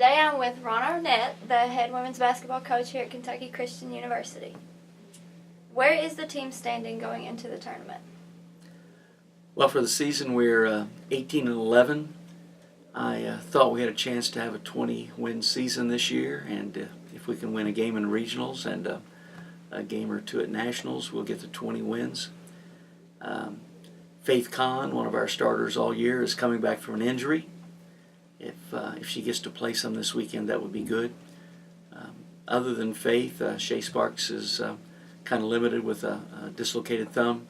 Today I'm with Arnett, the head women's basketball coach here at Kentucky Christian University. Where is the team standing going into the tournament? Well, for the season we're 18-11. I thought we had a chance to have a 20-win season this year, and if we can win a game in regionals and a game or two at nationals, we'll get to 20 wins. Faith Kahn, one of our starters all year, is coming back from an injury. If she gets to play some this weekend, that would be good. Other than Faith, Shea Sparks is kind of limited with a dislocated thumb.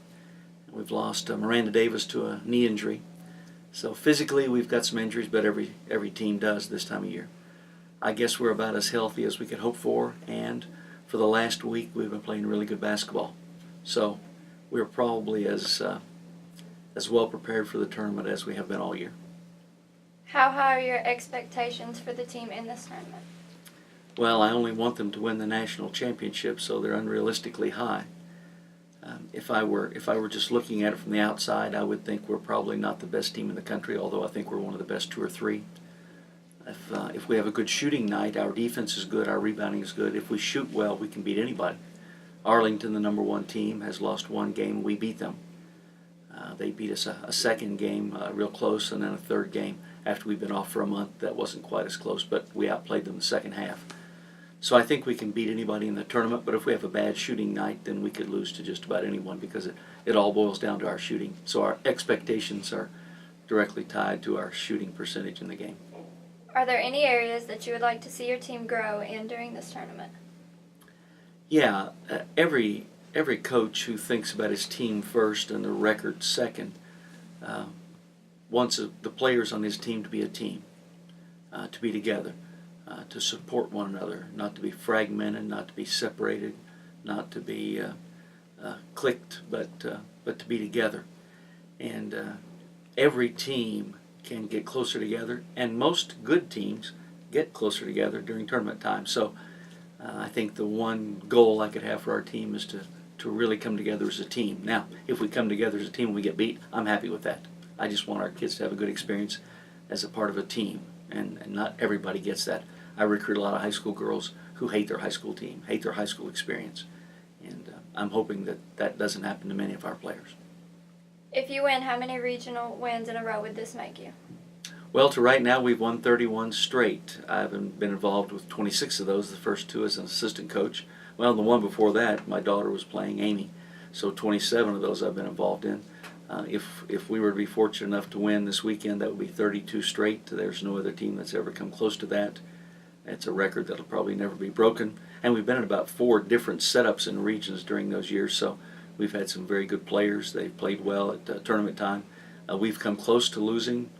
We've lost Miranda Davis to a knee injury. So physically we've got some injuries, but every team does this time of year. I guess we're about as healthy as we could hope for, and for the last week we've been playing really good basketball. So we're probably as well prepared for the tournament as we have been all year. How high are your expectations for the team in this tournament? Well, I only want them to win the national championship, so they're unrealistically high. If I were just looking at it from the outside, I would think we're probably not the best team in the country, although I think we're one of the best two or three. If we have a good shooting night, our defense is good, our rebounding is good. If we shoot well, we can beat anybody. Arlington, the #1 team, has lost one game. We beat them. They beat us a second game real close, and then a third game after we've been off for a month. That wasn't quite as close, but we outplayed them the second half. So I think we can beat anybody in the tournament, but if we have a bad shooting night, then we could lose to just about anyone, because it all boils down to our shooting. So our expectations are directly tied to our shooting percentage in the game. Are there any areas that you would like to see your team grow in during this tournament? Yeah, every coach who thinks about his team first and the record second wants the players on his team to be a team, to be together, to support one another, not to be fragmented, not to be separated, not to be clicked, but to be together. And every team can get closer together, and most good teams get closer together during tournament time. So I think the one goal I could have for our team is to really come together as a team. Now, if we come together as a team and we get beat, I'm happy with that. I just want our kids to have a good experience as a part of a team, and not everybody gets that. I recruit a lot of high school girls who hate their high school team, hate their high school experience, and I'm hoping that doesn't happen to many of our players. If you win, how many regional wins in a row would this make you? Well, to right now, we've won 31 straight. I've been involved with 26 of those, the first two as an assistant coach. Well, the one before that, my daughter was playing Amy, so 27 of those I've been involved in. If we were to be fortunate enough to win this weekend, that would be 32 straight. There's no other team that's ever come close to that. It's a record that'll probably never be broken. And we've been in about 4 different setups in regions during those years, so we've had some very good players. They've played well at tournament time. We've come close to losing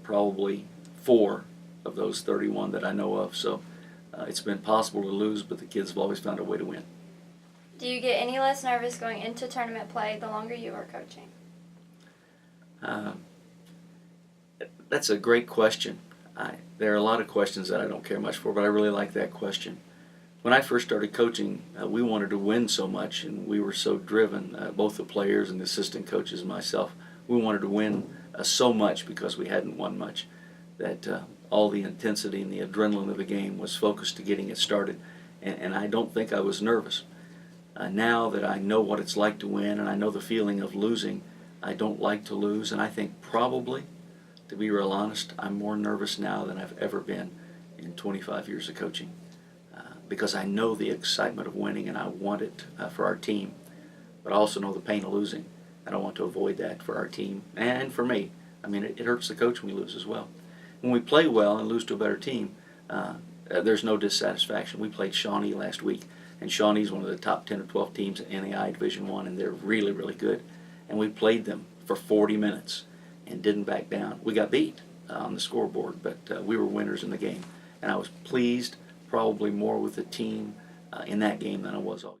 probably 4 of those 31 that I know of, so it's been possible to lose, but the kids have always found a way to win. Do you get any less nervous going into tournament play the longer you are coaching? That's a great question. There are a lot of questions that I don't care much for, but I really like that question. When I first started coaching, we wanted to win so much, and we were so driven, both the players and the assistant coaches and myself. We wanted to win so much because we hadn't won much, that all the intensity and the adrenaline of the game was focused to getting it started, and I don't think I was nervous. Now that I know what it's like to win and I know the feeling of losing, I don't like to lose, and I think probably, to be real honest, I'm more nervous now than I've ever been in 25 years of coaching, because I know the excitement of winning and I want it for our team, but I also know the pain of losing, and I want to avoid that for our team and for me. I mean, it hurts the coach when we lose as well. When we play well and lose to a better team, there's no dissatisfaction. We played Shawnee last week, and Shawnee's one of the top 10 or 12 teams in NAI Division I, and they're really, really good. And we played them for 40 minutes and didn't back down. We got beat on the scoreboard, but we were winners in the game. And I was pleased, probably more with the team in that game than I was all year.